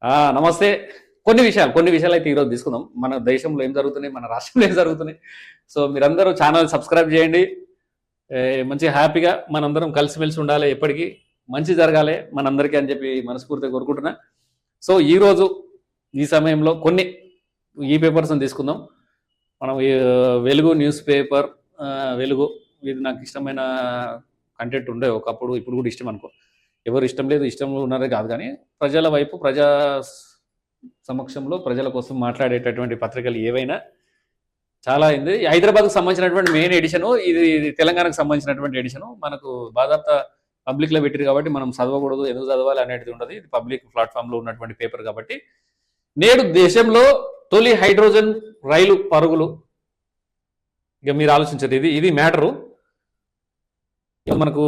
నమస్తే. కొన్ని విషయాలు అయితే ఈరోజు తీసుకుందాం. మన దేశంలో ఏం జరుగుతున్నాయి, మన రాష్ట్రంలో ఏం జరుగుతున్నాయి. సో మీరందరూ ఛానల్ సబ్స్క్రైబ్ చేయండి. మంచి హ్యాపీగా మనందరం కలిసిమెలిసి ఉండాలి. ఎప్పటికీ మంచి జరగాలి మనందరికీ అని చెప్పి మనస్ఫూర్తిగా కోరుకుంటున్నా. సో ఈరోజు ఈ సమయంలో కొన్ని ఈ పేపర్స్ని తీసుకుందాం. మనం వెలుగు న్యూస్ పేపర్, వెలుగు ఇది నాకు ఇష్టమైన కంటెంట్ ఉండే ఒకప్పుడు, ఇప్పుడు కూడా ఇష్టం అనుకో. ఎవరు ఇష్టం లేదు, ఇష్టం ఉన్నారే కాదు, కానీ ప్రజల వైపు, ప్రజా సమక్షంలో ప్రజల కోసం మాట్లాడేటటువంటి పత్రికలు ఏవైనా చాలా అయింది. హైదరాబాద్కు సంబంధించినటువంటి మెయిన్ ఎడిషను ఇది తెలంగాణకు సంబంధించినటువంటి ఎడిషను. మనకు బాధాప్త పబ్లిక్లో పెట్టారు కాబట్టి మనం చదవకూడదు, ఎందుకు చదవాలి అనేది ఉండదు. ఇది పబ్లిక్ ప్లాట్ఫామ్లో ఉన్నటువంటి పేపర్ కాబట్టి. నేడు దేశంలో తొలి హైడ్రోజన్ రైలు పరుగులు. ఇక మీరు ఆలోచించారు, ఇది మ్యాటరు. మనకు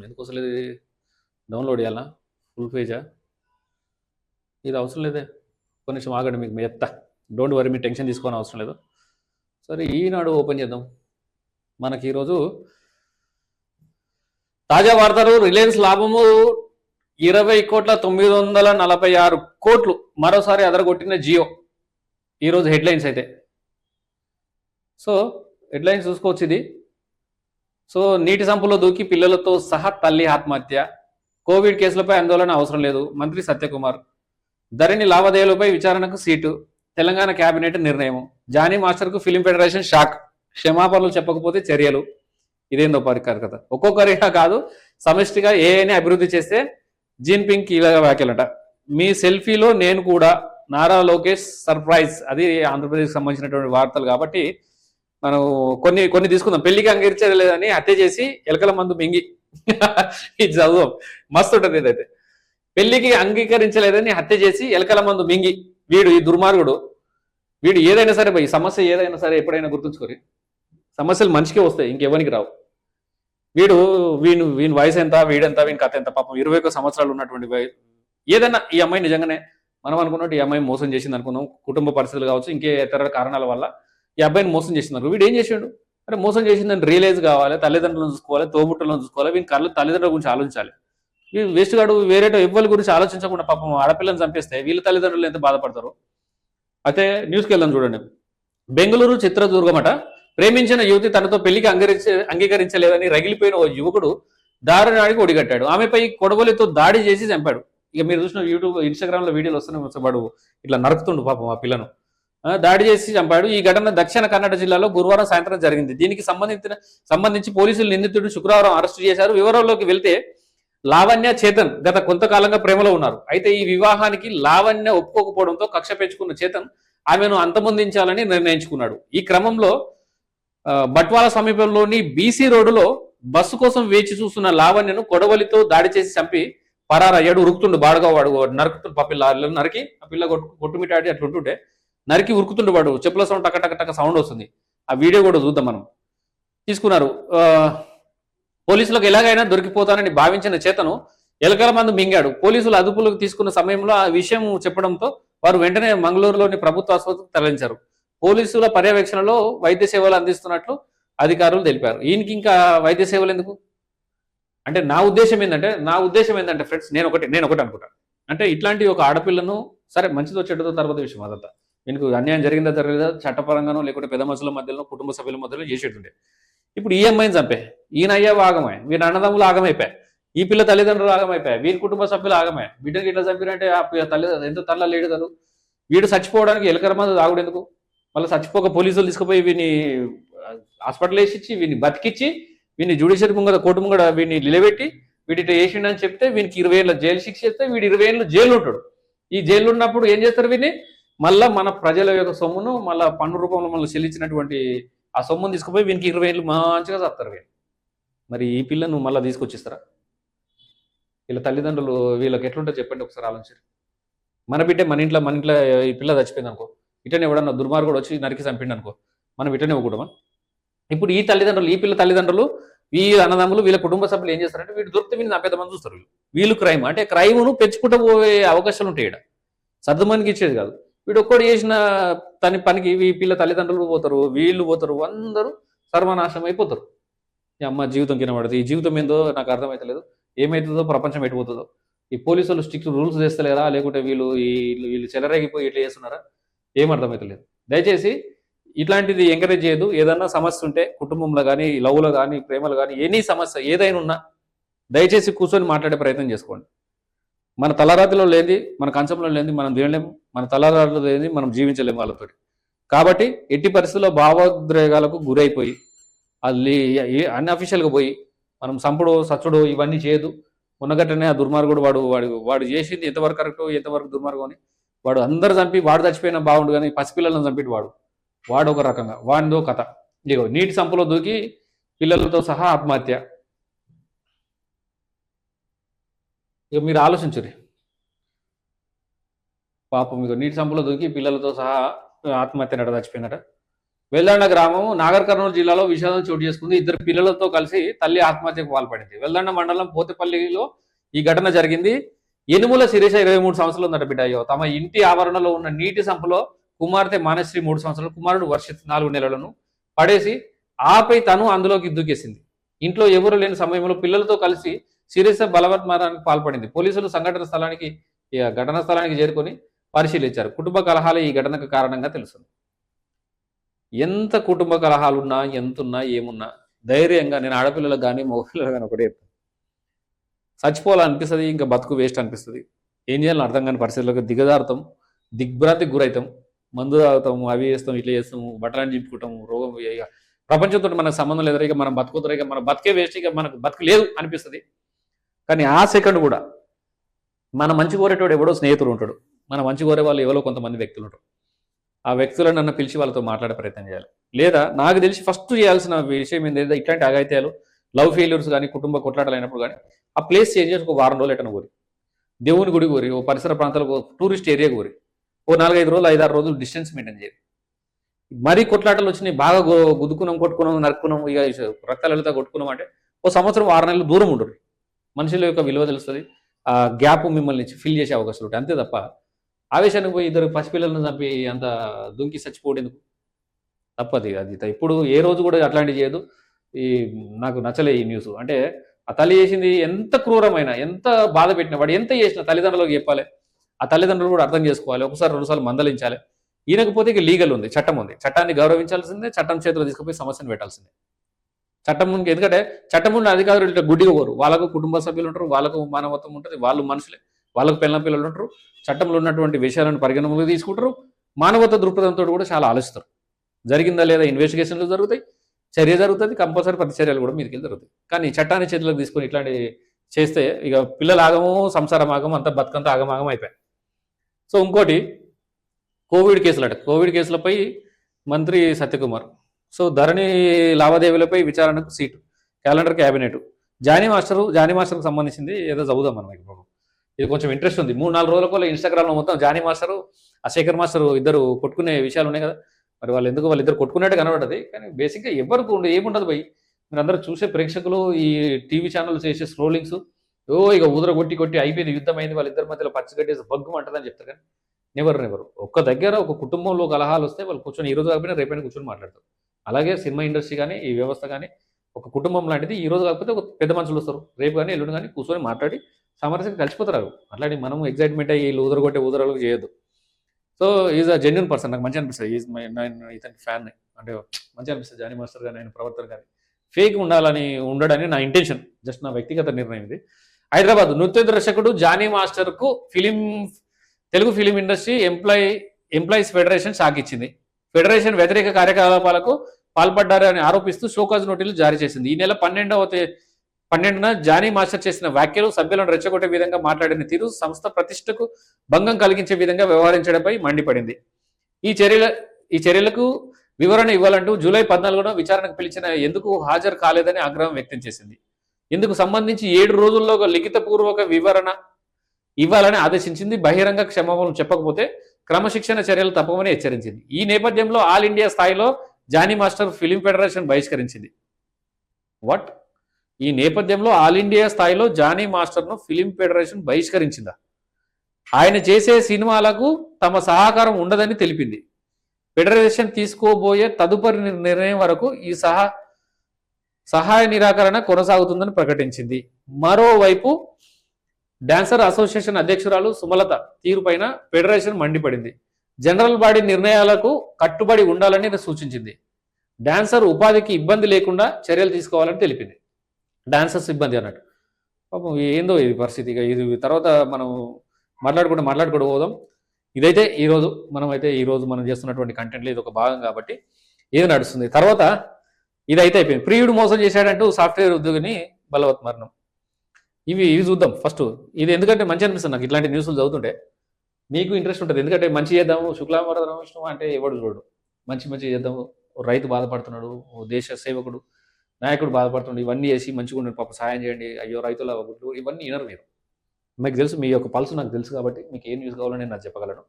ఎందుకు అసలు ఇది డౌన్లోడ్ చేయాలా? ఫుల్ పేజా? ఇది అవసరం లేదే, కొంచెం ఆగండి, మీకు చెప్తా. డోంట్ వరీ, మీ టెన్షన్ తీసుకోని అవసరం లేదు. సరే, ఈనాడు ఓపెన్ చేద్దాం. మనకి ఈరోజు తాజా వార్తలు. రిలయన్స్ లాభము 20,946 కోట్లు, మరోసారి అదరగొట్టిన జియో. ఈరోజు హెడ్లైన్స్ అయితే. సో హెడ్లైన్స్ చూసుకోవచ్చు ఇది. సో నీటి సంపులో దూకి పిల్లలతో సహా తల్లి ఆత్మహత్య. కోవిడ్ కేసులపై ఆందోళన అవసరం లేదు, మంత్రి సత్యకుమార్. ధరణి లావాదేవీలపై విచారణకు సీటు, తెలంగాణ కేబినెట్ నిర్ణయం. జానీ మాస్టర్కు ఫిలిం ఫెడరేషన్ షాక్, క్షమాపణలు చెప్పకపోతే చర్యలు. ఇదేందో పరికరకత. ఒక్కొక్కరిగా కాదు, సమిష్టిగా ఏఐని అభివృద్ధి చేస్తే జిన్పింగ్ కీలక వ్యాఖ్యలట. మీ సెల్ఫీలో నేను కూడా, నారా లోకేష్ సర్ప్రైజ్. అది ఆంధ్రప్రదేశ్కి సంబంధించినటువంటి వార్తలు కాబట్టి మనం కొన్ని తీసుకుందాం. పెళ్లికి అంగీకరించలేదని హత్య చేసి ఎలకల మందు మింగి. ఇది చదువు మస్తు ఉంటుంది. ఇదైతే పెళ్లికి అంగీకరించలేదని హత్య చేసి ఎలకల మందు మింగి. వీడు ఈ దుర్మార్గుడు, వీడు ఏదైనా సరే ఈ సమస్య ఏదైనా సరే ఎప్పుడైనా గుర్తుంచుకోరి, సమస్యలు మనిషికే వస్తాయి, ఇంకెవరికి రావు. వీని వయసు ఎంత, వీడెంత, వీని కథ ఎంత. పాపం 21 సంవత్సరాలు ఉన్నటువంటి ఏదైనా ఈ అమ్మాయి నిజంగానే మనం అనుకున్నట్టు ఈ అమ్మాయి మోసం చేసింది అనుకున్నాం. కుటుంబ పరిస్థితులు కావచ్చు, ఇంకే ఇతర కారణాల వల్ల ఈ అబ్బాయిని మోసం చేసినారు. వీడు ఏం చేసాడు అంటే, మోసం చేసిందని రియలైజ్ కావాలి, తల్లిదండ్రులను చూసుకోవాలి, తోబుట్టులను చూసుకోవాలి, వీని తల్లిదండ్రుల గురించి ఆలోచించాలి. ఈ వేస్ట్ గాడు వేరేటో ఎవ్వరి గురించి ఆలోచించకుండా పాపం ఆడపిల్లని చంపేస్తే వీళ్ళ తల్లిదండ్రులు ఎంత బాధపడతారు. అయితే న్యూస్కి వెళ్దాం చూడండి. బెంగళూరు చిత్రదుర్గమట. ప్రేమించిన యువతి తనతో పెళ్లికి అంగీకరించలేదని రగిలిపోయిన ఓ యువకుడు దారుణానికి ఒడిగట్టాడు. ఆమెపై కొడవలితో దాడి చేసి చంపాడు. ఇక మీరు చూసిన యూట్యూబ్, ఇన్స్టాగ్రామ్లో వీడియోలు వస్తున్నాయి. వాడు ఇట్లా నరుకుతుండు పాపం ఆ పిల్లను, దాడి చేసి చంపాడు. ఈ ఘటన దక్షిణ కన్నడ జిల్లాలో గురువారం సాయంత్రం జరిగింది. దీనికి సంబంధించి పోలీసులు నిందితుడు శుక్రవారం అరెస్టు చేశారు. వివరాల్లోకి వెళ్తే లావణ్య, చేతన్ గత కొంతకాలంగా ప్రేమలో ఉన్నారు. అయితే ఈ వివాహానికి లావణ్య ఒప్పుకోకపోవడంతో కక్ష పెంచుకున్న చేతన్ ఆమెను అంతమొందించాలని నిర్ణయించుకున్నాడు. ఈ క్రమంలో బట్వాల సమీపంలోని బీసీ రోడ్డులో బస్సు కోసం వేచి చూస్తున్న లావణ్యను కొడవలితో దాడి చేసి చంపి పరారయ్యాడు. ఉరుకుతుండు బాడుగా, వాడు నరుకుతుండు పప్పిల్ల నరికి, ఆ పిల్ల కొట్టుమిటాడి అట్లుంటుంటే నరికి ఉరుకుతుండు వాడు. చెప్పుల సౌండ్ టక టక టక సౌండ్ వస్తుంది. ఆ వీడియో కూడా చూద్దాం మనం. తీసుకున్నారు. పోలీసులకు ఎలాగైనా దొరికిపోతానని భావించిన చేతను ఎలకల మందు మింగాడు. పోలీసులు అదుపులోకి తీసుకున్న సమయంలో ఆ విషయం చెప్పడంతో వారు వెంటనే మంగళూరులోని ప్రభుత్వ ఆసుపత్రికి తరలించారు. పోలీసుల పర్యవేక్షణలో వైద్య సేవలు అందిస్తున్నట్లు అధికారులు తెలిపారు. ఈయనకి ఇంకా వైద్య సేవలు ఎందుకు అంటే, నా ఉద్దేశం ఏంటంటే ఫ్రెండ్స్, నేను ఒకటి అనుకుంటాను. అంటే ఇట్లాంటి ఒక ఆడపిల్లను, సరే మంచిదో చెడ్డదో తర్వాత విషయం, అదంతా వీనికి అన్యాయం జరిగిందా జరగలేదా చట్టపరంగానో లేకుంటే పెద్ద మనుషుల మధ్యలో, కుటుంబ సభ్యుల మధ్యలో చేసేటుండే. ఇప్పుడు ఈ అమ్మాయిని చంపే, ఈయన అయ్యా ఆగమే, వీరి అన్నదమ్ములు ఆగమైపోయాయి, ఈ పిల్ల తల్లిదండ్రులు ఆగమైపోయాయి, వీరి కుటుంబ సభ్యులు ఆగమే. బిడ్డకి ఇట్లా చంపినంటే ఆ తల్లి ఎంత తల్ల లేడు కదా. వీడు చచ్చిపోవడానికి ఎలకల మందు తాగుడు ఎందుకు? మళ్ళీ చచ్చిపోక పోలీసులు తీసుకుపోయి వీని హాస్పిటల్ వేసిచ్చి, వీని బతికిచ్చి, వీని జ్యుడిషియరీ ముంగడ, కోర్టు ముంగడ వీడిని నిలబెట్టి వీడి ఇట్లా వేసిండని చెప్తే వీనికి 20 ఏళ్ళ జైలు శిక్ష చేస్తే వీడు 20 ఏళ్ళు జైలు ఉంటాడు. ఈ జైలు ఉన్నప్పుడు ఏం చేస్తారు? వీడిని మళ్ళీ మన ప్రజల యొక్క సొమ్మును మళ్ళీ పన్ను రూపంలో మళ్ళీ చెల్లించినటువంటి ఆ సొమ్మును తీసుకుపోయి వీనికి 20 ఏళ్ళు మంచిగా చస్తారు వీళ్ళు. మరి ఈ పిల్లను మళ్ళీ తీసుకొచ్చిస్తారా? వీళ్ళ తల్లిదండ్రులు వీళ్ళకి ఎట్లుంటారు చెప్పండి ఒకసారి ఆలోచించారు. మన బిడ్డే మన ఇంట్లో ఈ పిల్ల చచ్చిపోయింది అనుకో, ఇటనే ఎవడన్నా దుర్మార్గుడు వచ్చి నరికి చంపిండు అనుకో, మనం ఇటనే ఇవ్వకూడమా? ఇప్పుడు ఈ తల్లిదండ్రులు, ఈ పిల్ల తల్లిదండ్రులు, ఈ అన్నదమ్ములు, వీళ్ళ కుటుంబ సభ్యులు ఏం చేస్తారంటే, వీడు దొరికితే వీళ్ళు నమ్మేత మంది చూస్తారు. వీళ్ళు క్రైమ్ అంటే క్రైమ్ను పెంచుకుంటూ పోయే అవకాశాలు ఉంటాయి. ఇక్కడ సర్దుమనికి ఇచ్చేది కాదు. వీడు ఒక్కడు చేసిన తన పనికి ఈ పిల్ల తల్లిదండ్రులు పోతారు, వీళ్ళు పోతారు, అందరూ సర్వనాశనం అయిపోతారు. ఈ అమ్మ జీవితం కింద పడుతుంది. ఈ జీవితం ఏందో నాకు అర్థమవుతలేదు, ఏమవుతుందో ప్రపంచం ఎటుపోతుందో. ఈ పోలీసులు స్ట్రిక్ట్ రూల్స్ చేస్తలేరా, లేకుంటే వీళ్ళు వీళ్ళు చెలరేగిపోయి ఇట్లా చేస్తున్నారా, ఏం అర్థమవుతలేదు. దయచేసి ఇట్లాంటిది ఎంకరేజ్ చేయదు. ఏదన్నా సమస్య ఉంటే కుటుంబంలో కానీ, లవ్లో కానీ, ప్రేమలో కానీ, ఎనీ సమస్య ఏదైనా ఉన్నా దయచేసి కూర్చొని మాట్లాడే ప్రయత్నం చేసుకోండి. మన తలరాతిలో లేనిది, మన కంచంలో లేనిది మనం తినలేము, మన తలరాతిలో లేనిది మనం జీవించలేము వాళ్ళతో. కాబట్టి ఎట్టి పరిస్థితుల్లో భావోద్రేగాలకు గురైపోయి అది అన్అఫీషియల్గా పోయి మనం సంపుడు సచ్చుడు ఇవన్నీ చేయదు. ఉన్నగట్టనే ఆ దుర్మార్గుడు వాడు వాడు వాడు చేసింది ఎంతవరకు కరెక్ట్, ఎంతవరకు దుర్మార్గం అని వాడు అందరు చంపి వాడు చచ్చిపోయినా బాగుండు, కానీ పసిపిల్లలను చంపిటి వాడు ఒక రకంగా, వాడిదో కథ. ఇగో నీటి సంపులో దూకి పిల్లలతో సహా ఆత్మహత్య. ఇక మీరు ఆలోచించురి పాపం. ఇక నీటి సంపులో దూకి పిల్లలతో సహా ఆత్మహత్య నట చచ్చిపోయినట. వెల్దండ గ్రామం నాగర్ కర్నూలు జిల్లాలో విషాదం చోటు చేసుకుంది. 2 పిల్లలతో కలిసి తల్లి ఆత్మహత్యకు పాల్పడింది. వెల్దండ మండలం పోతేపల్లిలో ఈ ఘటన జరిగింది. యనుమల శిరీష 23 సంవత్సరాలు ఉందట బిడ్డ. అయ్యో తమ ఇంటి ఆవరణలో ఉన్న నీటి సంపులో కుమార్తె మానశ్రీ 3 సంవత్సరాలు, కుమారుడు వర్షిత్ 4 నెలలను పడేసి ఆపై తను అందులోకి దూకేసింది. ఇంట్లో ఎవరు లేని సమయంలో పిల్లలతో కలిసి శిరీష బలవత్మారానికి పాల్పడింది. పోలీసులు ఘటనా స్థలానికి చేరుకొని పరిశీలించారు. కుటుంబ కలహాలు ఈ ఘటనకు కారణంగా తెలుస్తుంది. ఎంత కుటుంబ కలహాలున్నా, ఎంతున్నా, ఏమున్నా ధైర్యంగా, నేను ఆడపిల్లలకు కానీ మగపిల్లలకు కానీ ఒకటే చెప్తాను, చచ్చిపోవాలనిపిస్తుంది, ఇంకా బతుకు వేస్ట్ అనిపిస్తుంది. ఏం చేయాలని అర్థం కాని పరిస్థితులకు దిగజారుతాం, దిగ్భ్రాంతికి గురవుతాం, మందు తాగుతాము, అవి చేస్తాం, ఇట్లా చేస్తాము, బట్టలని చింపుకుంటాము, రోగం. ఇక ప్రపంచంతో మనకు సంబంధం లేదు, ఇక మనం బతుకుతారు, ఇక మన బతికే వేస్ట్, ఇక మనకు బతుకు లేదు అనిపిస్తుంది. కానీ ఆ సెకండ్ కూడా మన మంచి కోరేటోడు ఎవడో స్నేహితుడు ఉంటాడు, మన మంచి కోరే వాళ్ళు ఎవరో కొంతమంది వ్యక్తులు ఉంటారు. ఆ వ్యక్తులను నన్ను పిలిచి వాళ్ళతో మాట్లాడే ప్రయత్నం చేయాలి. లేదా నాకు తెలిసి ఫస్ట్ చేయాల్సిన విషయం ఏంటంటే, ఇట్లాంటి అఘాయిత్యాలు, లవ్ ఫెయిల్యూర్స్ కానీ, కుటుంబ కొట్లాటలు అయినప్పుడు కానీ ఆ ప్లేస్ చేంజ్ చేసి ఒక వారం రోజులు ఎటన కోరి, దేవుని గుడి కోరి, ఓ పరిసర ప్రాంతాలకు టూరిస్ట్ ఏరియా కోరి, ఓ 4-5 రోజులు 5-6 రోజులు డిస్టెన్స్ మెయింటైన్ చేయాలి. మరీ కొట్లాటలు వచ్చినాయి, బాగా గుద్దుకున్నాం, కొట్టుకున్నాం, నరుక్కున్నాం, ఇక రక్తాలు వెళ్తా కొట్టుకున్నాం అంటే ఓ సంవత్సరం 6 నెలలు దూరం ఉండరు. మనుషుల యొక్క విలువ తెలుస్తుంది, ఆ గ్యాప్ మిమ్మల్ని ఫిల్ చేసే అవకాశాలు ఉంటాయి. అంతే తప్ప ఆవేశానికి పోయి 2 పసిపిల్లలను చంపి అంత దుంకి చచ్చిపోవడానికి తప్పది. అది ఇప్పుడు ఏ రోజు కూడా అట్లాంటివి చేయదు. నాకు నచ్చలే ఈ న్యూస్. అంటే ఆ తల్లి చేసింది ఎంత క్రూరమైన, ఎంత బాధ పెట్టిన, వాడు ఎంత చేసిన తల్లిదండ్రులకు చెప్పాలి. ఆ తల్లిదండ్రులు కూడా అర్థం చేసుకోవాలి, ఒకసారి 2 సార్లు మందలించాలి. ఈయనకపోతే ఇక లీగల్ ఉంది, చట్టం ఉంది, చట్టాన్ని గౌరవించాల్సిందే, చట్టం చేతిలో తీసుకుపోయి సమస్యను పెట్టాల్సిందే. చట్టం ముందు, ఎందుకంటే చట్టం ముందు అధికారులు ఇట్లా గుడ్డిగా పోరు. వాళ్ళకు కుటుంబ సభ్యులు ఉంటారు, వాళ్ళకు మానవత్వం ఉంటుంది, వాళ్ళు మనుషులే, వాళ్ళకు పిల్లలు ఉంటారు. చట్టంలో ఉన్నటువంటి విషయాలను పరిగణనలోకి తీసుకుంటారు. మానవత్వ దృక్పథంతో కూడా చాలా ఆలోచిస్తారు. జరిగిందా లేదా ఇన్వెస్టిగేషన్లు జరుగుతాయి, చర్య జరుగుతుంది, కంపల్సరీ ప్రతిచర్యలు కూడా మీదకి జరుగుతాయి. కానీ చట్టాన్ని చేతిలోకి తీసుకొని ఇట్లాంటి చేస్తే ఇక పిల్లల ఆగము, సంసారం ఆగము, అంతా బతుకంతా ఆగమాగం అయిపోయాయి. సో ఇంకోటి కోవిడ్ కేసులపై మంత్రి సత్యకుమార్. సో ధరణి లావాదేవీలపై విచారణకు సీటు, క్యాలెండర్ క్యాబినెట్. జానీ మాస్టర్కు సంబంధించింది ఏదో చదువుదాం మనం. ఇప్పుడు ఇది కొంచెం ఇంట్రెస్ట్ ఉంది. 3-4 రోజుల ఇన్స్టాగ్రామ్లో మొత్తం జానీ మాస్టరు, ఆ శేఖర్ మాస్టరు ఇద్దరు కొట్టుకునే విషయాలు ఉన్నాయి కదా. మరి వాళ్ళిద్దరు కొట్టుకున్నట్టు కనబడది. కానీ బేసిక్గా ఎవరికి ఏముండదు పోయి, మీరు అందరూ చూసే ప్రేక్షకులు ఈ టీవీ ఛానల్ చేసే స్క్రోలింగ్స్, ఇక ఊదర కొట్టి అయిపోయింది, యుద్ధం అయింది, వాళ్ళిద్దరి మధ్యలో పచ్చిగట్టేసి బగ్గు అంటదని చెప్తారు. కానీ నెవరు ఒక్క దగ్గర ఒక కుటుంబంలో కలహాలు వస్తే వాళ్ళు కూర్చొని ఈ రోజు కాకపోయినా రేపైనా కూర్చొని మాట్లాడతారు. అలాగే సినిమా ఇండస్ట్రీ కానీ, ఈ వ్యవస్థ కానీ ఒక కుటుంబం లాంటిది. ఈ రోజు కాకపోతే ఒక పెద్ద మనుషులు వస్తారు, రేపు కానీ ఎల్లుండి కానీ కూర్చొని మాట్లాడి సామరస్యంగా కలిసిపోతారు. అట్లాంటి మనం ఎగ్జైట్మెంట్ అయ్యి వీళ్ళు ఊదరలు చేయొద్దు. So is a genuine person, నాకు మంచిగా అనిపిస్తుంది. ఇతని ఫ్యాన్, అంటే మంచిగా అనిపిస్తుంది జానీ మాస్టర్ కానీ, ఆయన ప్రవర్తన కానీ ఫేక్ ఉండడని నా ఇంటెన్షన్, జస్ట్ నా వ్యక్తిగత నిర్ణయం ఇది. హైదరాబాద్ నృత్య దర్శకుడు జానీ మాస్టర్కు Telugu film industry employees federation shock ఇచ్చింది. ఫెడరేషన్ వ్యతిరేక కార్యకలాపాలకు పాల్పడ్డారని ఆరోపిస్తూ షోకాజ్ నోటీసులు జారీ చేసింది. ఈ నెల 12న జానీ మాస్టర్ చేసిన వ్యాఖ్యలు సభ్యులను రెచ్చగొట్టే విధంగా మాట్లాడిన తీరు సంస్థ ప్రతిష్టకు భంగం కలిగించే విధంగా వ్యవహరించడంపై మండిపడింది. ఈ చర్యలకు వివరణ ఇవ్వాలంటూ జూలై 14న విచారణకు పిలిచిన ఎందుకు హాజరు కాలేదని ఆగ్రహం వ్యక్తం చేసింది. ఇందుకు సంబంధించి 7 రోజుల్లో లిఖితపూర్వక వివరణ ఇవ్వాలని ఆదేశించింది. బహిరంగ క్షమాపణలు చెప్పకపోతే క్రమశిక్షణ చర్యలు తప్పవని హెచ్చరించింది. ఈ నేపథ్యంలో ఆల్ ఇండియా స్థాయిలో జానీ మాస్టర్ ఫిలిం ఫెడరేషన్ బహిష్కరించింది. ఈ నేపథ్యంలో ఆల్ ఇండియా స్థాయిలో జానీ మాస్టర్ను ఫిలిం ఫెడరేషన్ బహిష్కరించిందా? ఆయన చేసే సినిమాలకు తమ సహకారం ఉండదని తెలిపింది. ఫెడరేషన్ తీసుకోబోయే తదుపరి నిర్ణయం వరకు ఈ సహాయ నిరాకరణ కొనసాగుతుందని ప్రకటించింది. మరోవైపు డాన్సర్ అసోసియేషన్ అధ్యక్షురాలు సుమలత తీరుపైన ఫెడరేషన్ మండిపడింది. జనరల్ బాడీ నిర్ణయాలకు కట్టుబడి ఉండాలని సూచించింది. డాన్సర్ ఉపాధికి ఇబ్బంది లేకుండా చర్యలు తీసుకోవాలని తెలిపింది. డాన్సర్స్ ఇబ్బంది అన్నట్టు పాపం ఏందో ఇది పరిస్థితి. ఇక ఇది తర్వాత మనం మాట్లాడుకుంటూ పోదాం. ఇదైతే ఈరోజు మనం చేస్తున్నటువంటి కంటెంట్లో ఇది ఒక భాగం కాబట్టి ఏది నడుస్తుంది. తర్వాత ఇదైతే అయిపోయింది. ప్రియుడు మోసం చేశాడంటూ సాఫ్ట్వేర్ ఉద్యోగిని బలవత్ మరణం. ఇవి చూద్దాం ఫస్ట్. ఇది ఎందుకంటే మంచి అనిపిస్తుంది నాకు ఇట్లాంటి న్యూస్లు చదువుతుంటే. మీకు ఇంట్రెస్ట్ ఉంటుంది, ఎందుకంటే మంచి చేద్దాము, శుక్లాంబరధరం ఇష్టం అంటే ఎవడు చూడు. మంచి చేద్దాము, రైతు బాధపడుతున్నాడు, దేశ సేవకుడు నాయకుడు బాధపడుతున్నాడు, ఇవన్నీ చేసి మంచిగా ఉండండి, పాప సాయం చేయండి, అయ్యో రైతుల గుడ్లు, ఇవన్నీ వినరు మీరు. మీకు తెలుసు, మీ యొక్క పల్సు నాకు తెలుసు కాబట్టి మీకు ఏం న్యూస్ కావాలో నేను నాకు చెప్పగలను.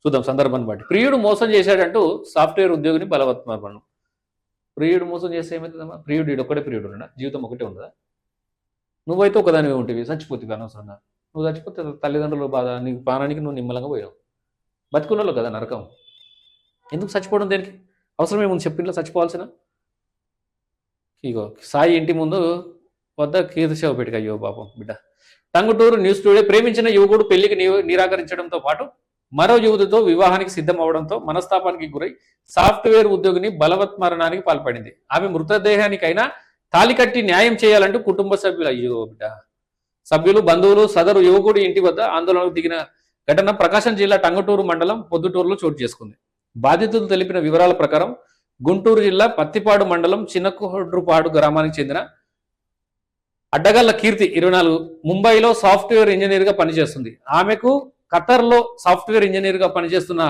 చూద్దాం సందర్భాన్ని బట్టి. ప్రియుడు మోసం చేశాడంటూ సాఫ్ట్వేర్ ఉద్యోగిని బలవత్ మరణం. ప్రియుడు మోసం చేస్తే ఏమవుతుందమ్మా? ప్రియుడు ఒక్కడే ప్రియుడు ఉన్నాడా? జీవితం ఒకటే ఉందా? నువ్వైతే ఒకదానివే ఉంటుంది, చచ్చిపోతుంది అనవసరంగా. నువ్వు చచ్చిపోతే తల్లిదండ్రులు బాధ, నీ ప్రాణానికి నువ్వు నిమ్మలంగా పోయావు. బతుకున్నలో కదా నరకం. ఎందుకు చచ్చిపోవడం దేనికి? అవసరమేముంది చెప్పింట్లో చచ్చిపోవాల్సిన? ఇగో సాయి ఇంటి ముందు వద్ద కీర్తిశవ పెట్టుక. అయ్యో పాపం బిడ్డ. Tanguturu news today. ప్రేమించిన యువకుడు పెళ్లికి నిరాకరించడంతో పాటు మరో యువతితో వివాహానికి సిద్ధం అవడంతో మనస్తాపానికి గురై సాఫ్ట్వేర్ ఉద్యోగిని బలవత్ మరణానికి పాల్పడింది. ఆమె మృతదేహానికైనా తాళి కట్టి న్యాయం చేయాలంటూ కుటుంబ సభ్యులు, అయ్యో బిడ్డ, సభ్యులు, బంధువులు సదరు యువకుడి ఇంటి వద్ద ఆందోళనకు దిగిన ఘటన ప్రకాశం జిల్లా టంగుటూరు మండలం పొద్దుటూరులో చోటు చేసుకుంది. బాధితులు తెలిపిన వివరాల ప్రకారం గుంటూరు జిల్లా పత్తిపాడు మండలం చిన్నకొడ్రుపాడు గ్రామానికి చెందిన అడ్డగల్ల కీర్తి 24 ముంబైలో సాఫ్ట్వేర్ ఇంజనీర్గా పనిచేస్తుంది. ఆమెకు ఖతర్లో సాఫ్ట్వేర్ ఇంజనీర్గా పనిచేస్తున్న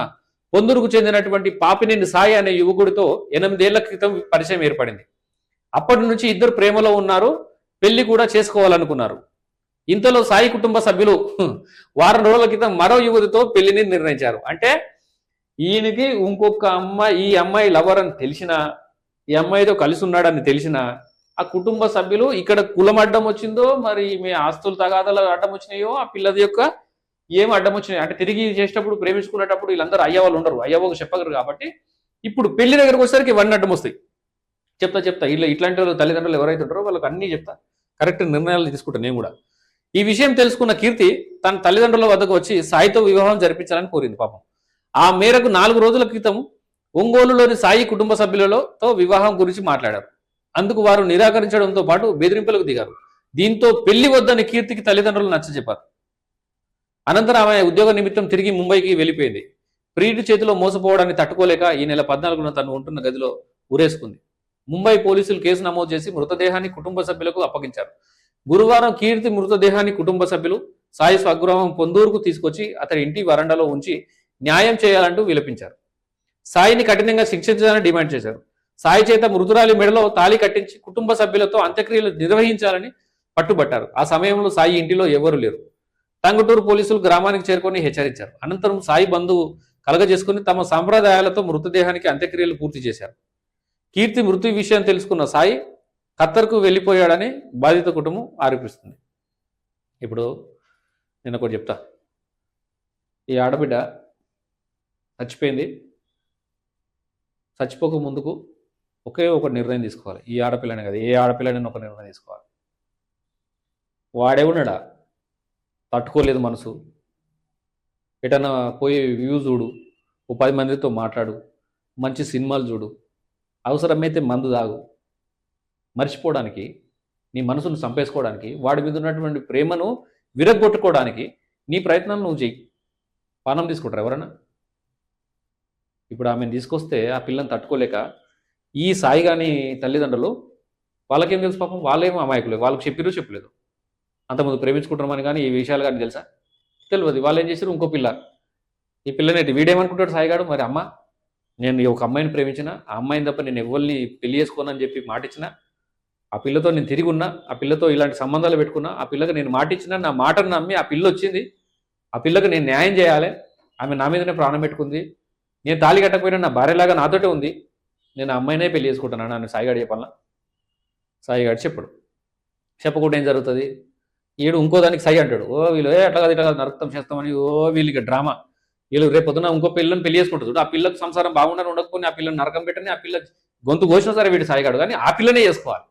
పొందూరుకు చెందినటువంటి పాపినేని సాయి అనే యువకుడితో 8 ఏళ్ల క్రితం పరిచయం ఏర్పడింది. అప్పటి నుంచి ఇద్దరు ప్రేమలో ఉన్నారు, పెళ్లి కూడా చేసుకోవాలనుకున్నారు. ఇంతలో సాయి కుటుంబ సభ్యులు వారం రోజుల క్రితం మరో యువతితో పెళ్లిని నిర్ణయించారు. అంటే ఈయనకి ఇంకొక ఈ అమ్మాయి లవర్ అని తెలిసినా, ఈ అమ్మాయితో కలిసి ఉన్నాడని తెలిసినా, ఆ కుటుంబ సభ్యులు ఇక్కడ కులం అడ్డం వచ్చిందో, మరి మీ ఆస్తులు తగాదాలు అడ్డం వచ్చినాయో, ఆ పిల్లది యొక్క ఏం అడ్డం వచ్చినాయి అంటే తిరిగి చేసేటప్పుడు ప్రేమించుకునేటప్పుడు వీళ్ళందరూ అయ్యవాళ్ళు ఉండరు, అయ్యవ్వకు చెప్పగలరు. కాబట్టి ఇప్పుడు పెళ్లి దగ్గరకు వచ్చేసరికి ఇవన్నీ అడ్డం వస్తాయి. చెప్తా ఇట్లాంటి వాళ్ళు తల్లిదండ్రులు ఎవరైతే ఉంటారో వాళ్ళకి అన్నీ చెప్తా, కరెక్ట్ నిర్ణయాలు తీసుకుంటా నేను కూడా. ఈ విషయం తెలుసుకున్న కీర్తి తన తల్లిదండ్రుల వద్దకు వచ్చి సాయితో వివాహం జరిపించాలని కోరింది. పాపం ఆ మేరకు 4 రోజుల క్రితం ఒంగోలులోని సాయి కుటుంబ సభ్యులతో వివాహం గురించి మాట్లాడారు. అందుకు వారు నిరాకరించడంతో పాటు బెదిరింపులకు దిగారు. దీంతో పెళ్లి వద్దని కీర్తికి తల్లిదండ్రులు నచ్చజెప్పారు. అనంతరం ఆమె ఉద్యోగ నిమిత్తం తిరిగి ముంబైకి వెళ్ళిపోయింది. ప్రియుడి చేతిలో మోసపోవడాన్ని తట్టుకోలేక ఈ నెల 14న తను ఉంటున్న గదిలో ఉరేసుకుంది. ముంబై పోలీసులు కేసు నమోదు చేసి మృతదేహాన్ని కుటుంబ సభ్యులకు అప్పగించారు. గురువారం కీర్తి మృతదేహాన్ని కుటుంబ సభ్యులు సాయి స్వగృహం పొందూరుకు తీసుకొచ్చి అతని ఇంటి వరండాలో ఉంచి న్యాయం చేయాలంటూ విలపించారు. సాయిని కఠినంగా శిక్షించాలని డిమాండ్ చేశారు. సాయి చేత మృతురాలి మెడలో తాళి కట్టించి కుటుంబ సభ్యులతో అంత్యక్రియలు నిర్వహించాలని పట్టుబట్టారు. ఆ సమయంలో సాయి ఇంటిలో ఎవరూ లేరు. టంగుటూరు పోలీసులు గ్రామానికి చేరుకొని హెచ్చరించారు. అనంతరం సాయి బంధువు కలగజేసుకుని తమ సంప్రదాయాలతో మృతదేహానికి అంత్యక్రియలు పూర్తి చేశారు. కీర్తి మృతి విషయం తెలుసుకున్న సాయి ఖత్తర్కు వెళ్ళిపోయాడని బాధిత కుటుంబం ఆరోపిస్తుంది. ఇప్పుడు నేను ఒకటి చెప్తా. ఈ ఆడబిడ్డ చచ్చిపోయింది. చచ్చిపోక ముందుకు ఒకే ఒక నిర్ణయం తీసుకోవాలి. ఈ ఆడపిల్లని కదా, ఏ ఆడపిల్లని ఒక నిర్ణయం తీసుకోవాలి. వాడే ఉన్నాడా, తట్టుకోలేదు మనసు, ఎటన్నా పోయి వ్యూ చూడు, ఓ 10 మందితో మాట్లాడు, మంచి సినిమాలు చూడు, అవసరమైతే మందు తాగు, మర్చిపోవడానికి, నీ మనసును చంపేసుకోవడానికి, వాడి మీద ఉన్నటువంటి ప్రేమను విరగొట్టుకోవడానికి నీ ప్రయత్నం నువ్వు చెయ్యి. పానం తీసుకుంటారు ఎవరన్నా? ఇప్పుడు ఆమెను తీసుకొస్తే ఆ పిల్లని తట్టుకోలేక ఈ సాయి కానీ తల్లిదండ్రులు వాళ్ళకేం తెలుసు పాపం, వాళ్ళేమో అమాయకులు, వాళ్ళకి చెప్పలేదు అంతకుముందు ప్రేమించుకుంటామని. కానీ ఈ విషయాలు కానీ తెలుసా? తెలియదు. వాళ్ళు ఏం చేశారు, ఇంకో పిల్ల, ఈ పిల్లనేటి వీడేమనుకుంటాడు సాయిగాడు, మరి అమ్మ నేను ఒక అమ్మాయిని ప్రేమించిన, ఆ అమ్మాయిని తప్ప నేను ఎవరిని పెళ్లి చేసుకోనని చెప్పి మాటిచ్చిన, ఆ పిల్లతో నేను తిరిగి ఉన్నా, ఆ పిల్లతో ఇలాంటి సంబంధాలు పెట్టుకున్నా, ఆ పిల్లకి నేను మాటిచ్చిన, నా మాటను నమ్మి ఆ పిల్ల వచ్చింది, ఆ పిల్లకి నేను న్యాయం చేయాలి, ఆమె నా మీదనే ప్రాణం పెట్టుకుంది, నేను తాళి కట్టకపోయినా నా భార్యలాగా నాతోటే ఉంది, నేను ఆ అమ్మాయినే పెళ్లి చేసుకుంటున్నాను అని సాయిగాడు చెప్పాలా? సాయిగాడు చెప్పడు. చెప్పకుండా ఏం జరుగుతుంది? ఈడు ఇంకో దానికి సై అంటాడు. ఓ వీళ్ళు అట్లా కాదు ఇట్లా కాదు నరకతం చేస్తామని ఓ వీళ్ళకి డ్రామా. వీళ్ళు రేపు పొద్దున ఇంకో పిల్లని పెళ్లి చేసుకుంటుంది చూడు, ఆ పిల్లకు సంసారం బాగుండని ఉండకపోతే ఆ పిల్లని నరకం పెట్టని ఆ పిల్ల గొంతు కోసినా సరే వీడు సాయిగాడు, కానీ ఆ పిల్లనే చేసుకోవాలి.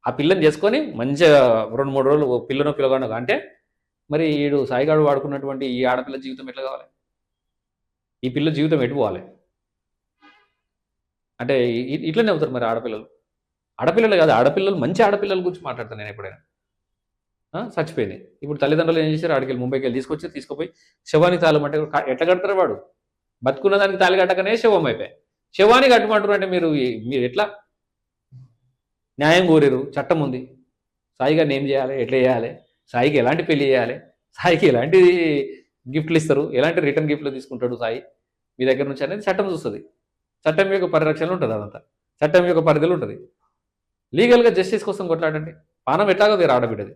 ఆ పిల్లని చేసుకొని మంచిగా 2-3 రోజులు పిల్లను పిల్లగాను అంటే మరి వీడు సాయిగాడు వాడుకున్నటువంటి ఈ ఆడపిల్ల జీవితం ఎట్లా కావాలి? ఈ పిల్ల జీవితం ఎటు పోవాలి? అంటే ఇట్లనే అవుతారు మరి ఆడపిల్లలు. ఆడపిల్లలు కాదు, ఆడపిల్లలు మంచి ఆడపిల్లల గురించి మాట్లాడతాను నేను ఎప్పుడైనా. చచ్చిపోయింది. ఇప్పుడు తల్లిదండ్రులు ఏం చేశారు? ఆడికి ముంబైకి వెళ్ళి తీసుకుపోయి శవానికి తాళమంటే ఎట్లా కడతారు? వాడు బతుకున్న దానికి తాళి కట్టకనే శవం అయిపోయి శవాన్ని కట్టమంటారు అంటే మీరు ఎట్లా న్యాయం కోరారు? చట్టం ఉంది. సాయి గారిని ఏం చేయాలి, ఎట్లా చేయాలి, సాయికి ఎలాంటి పెళ్లి చేయాలి, సాయికి ఎలాంటి గిఫ్ట్లు ఇస్తారు, ఎలాంటి రిటర్న్ గిఫ్ట్లు తీసుకుంటాడు సాయి మీ దగ్గర నుంచి అనేది చట్టం చూస్తుంది. చట్టం యొక్క పరిరక్షణ ఉంటుంది, అదంతా చట్టం యొక్క పరిధిలో ఉంటుంది. లీగల్గా జస్టిస్ కోసం కొట్లాడండి. పానం ఎట్లాగో తీరు ఆడబిడ్డది.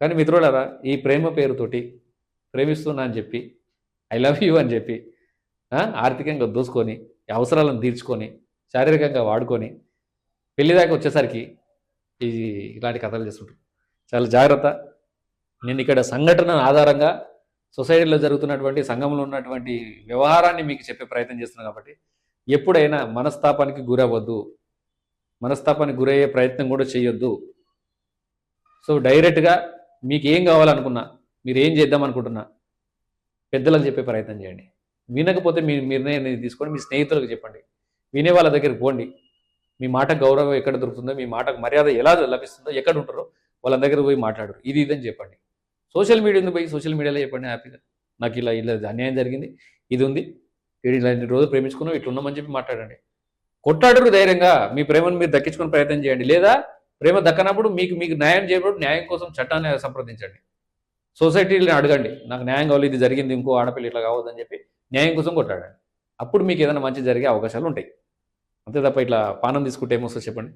కానీ మిత్రులారా, ఈ ప్రేమ పేరుతోటి ప్రేమిస్తున్నా అని చెప్పి ఐ లవ్ యూ అని చెప్పి ఆర్థికంగా దూసుకొని అవసరాలను తీర్చుకొని శారీరకంగా వాడుకొని పెళ్లి దాకా వచ్చేసరికి ఇలాంటి కథలు చేస్తుంటారు. చాలా జాగ్రత్త. నేను ఇక్కడ సంఘటన ఆధారంగా సొసైటీలో జరుగుతున్నటువంటి సంఘంలో ఉన్నటువంటి వ్యవహారాన్ని మీకు చెప్పే ప్రయత్నం చేస్తున్నాను కాబట్టి ఎప్పుడైనా మనస్తాపానికి గురవ్వద్దు, మనస్తాపానికి గురయ్యే ప్రయత్నం కూడా చేయొద్దు. సో డైరెక్ట్గా మీకు ఏం కావాలనుకున్నా, మీరు ఏం చేద్దాం అనుకుంటున్నా పెద్దలకు చెప్పే ప్రయత్నం చేయండి. వినకపోతే మీ నిర్ణయాన్ని తీసుకొని మీ స్నేహితులకు చెప్పండి. వినే వాళ్ళ దగ్గరికి పోండి. మీ మాట గౌరవం ఎక్కడ దొరుకుతుందో, మీ మాటకు మర్యాద ఎలా లభిస్తుందో, ఎక్కడ ఉంటారో వాళ్ళ దగ్గర పోయి మాట్లాడరు. ఇది ఇదని చెప్పండి. సోషల్ మీడియా పోయి సోషల్ మీడియాలో చెప్పండి హ్యాపీగా, నాకు ఇలా అన్యాయం జరిగింది, ఇది ఉంది, ఇలా రోజు ప్రేమించుకున్నాం, ఇట్లా ఉన్నామని చెప్పి మాట్లాడండి. కొట్లాడరు ధైర్యంగా. మీ ప్రేమను మీరు దక్కించుకునే ప్రయత్నం చేయండి. లేదా ప్రేమ దక్కనప్పుడు మీకు న్యాయం చేయబడి న్యాయం కోసం చట్టాన్ని సంప్రదించండి. సొసైటీని అడగండి, నాకు న్యాయం కావాలి, ఇది జరిగింది, ఇంకో ఆడపిల్ల ఇట్లా కావద్దని చెప్పి న్యాయం కోసం కొట్లాడండి. అప్పుడు మీకు ఏదైనా మంచి జరిగే అవకాశాలు ఉంటాయి. అంతే తప్ప ఇట్లా పానం తీసుకుంటే ఏమొస్తుంది చెప్పండి?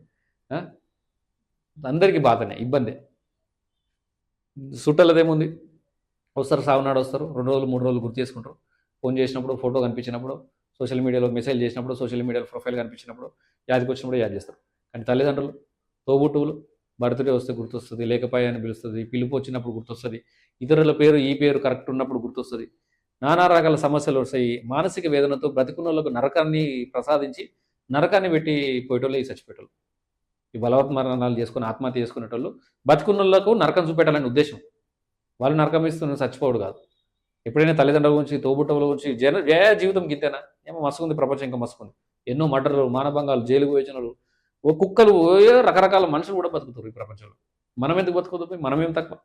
అందరికీ బాధనే, ఇబ్బంది. చుట్టాలదేముంది, వస్తారు, సాగునాడు వస్తారు, 2 రోజులు 3 రోజులు గుర్తు చేసుకుంటారు. ఫోన్ చేసినప్పుడు, ఫోటో కనిపించినప్పుడు, సోషల్ మీడియాలో మెసేజ్ చేసినప్పుడు, సోషల్ మీడియాలో ప్రొఫైల్ కనిపించినప్పుడు, యాదికి వచ్చినప్పుడు యాద్ చేస్తారు. కానీ తల్లిదండ్రులు, తోబుట్టువులు బర్త్డే వస్తే గుర్తొస్తుంది, లేకపోయాని పిలుస్తుంది, పిలుపు వచ్చినప్పుడు గుర్తొస్తుంది, ఇతరుల పేరు ఈ పేరు కరెక్ట్ ఉన్నప్పుడు గుర్తొస్తుంది. నానా రకాల సమస్యలు వస్తాయి. మానసిక వేదనతో బ్రతికున్నోళ్ళకు నరకాన్ని ప్రసాదించి నరకాన్ని పెట్టి పోయేటోళ్ళు ఈ చచ్చిపోయేటోళ్ళు, ఈ బలవత్ మరణాలు చేసుకుని ఆత్మహత్య చేసుకునేటోళ్ళు బతుకున్నోళ్ళకు నరకం చూపెట్టాలనే ఉద్దేశం. వాళ్ళు నరకం ఇస్తున్న చచ్చిపోవడు కాదు. ఎప్పుడైనా తల్లిదండ్రుల గురించి, తోబుట్టవుల గురించి జీవితం గింతేనా? ఏమో మసుకుంది ప్రపంచం, ఇంకా మసుకుంది. ఎన్నో మర్డర్లు, మానభంగాలు, జైలుకు వేచినలు, ఓ కుక్కలు, రకరకాల మనుషులు కూడా బతుకుతారు ఈ ప్రపంచంలో. మనం ఎందుకు బతుకుతుంది? మనమేం తక్కువ?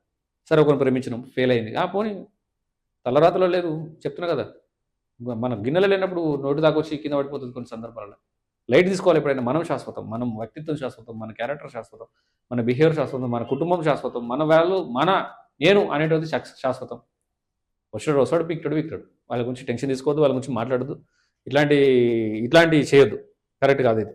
సరే ఒకరిని ప్రేమించినాం, ఫెయిల్ అయింది, పోనీ తలరాతలో లేదు, చెప్తున్నా కదా. మన గిన్నెలు లేనప్పుడు నోటి దాకా వచ్చి కింద పడిపోతుంది కొన్ని సందర్భాలలో. లైట్ తీసుకోవాలి ఎప్పుడైనా. మనం శాశ్వతం, మనం వ్యక్తిత్వం శాశ్వతం, మన క్యారెక్టర్ శాశ్వతం, మన బిహేవియర్ శాశ్వతం, మన కుటుంబం శాశ్వతం, మన వాళ్ళు, నేను అనేటిది శాశ్వతం. వస్తాడు పిక్తాడు. వాళ్ళ గురించి టెన్షన్ తీసుకోవద్దు, వాళ్ళ గురించి మాట్లాడద్దు, ఇట్లాంటి చేయొద్దు. కరెక్ట్ కాదు ఇది.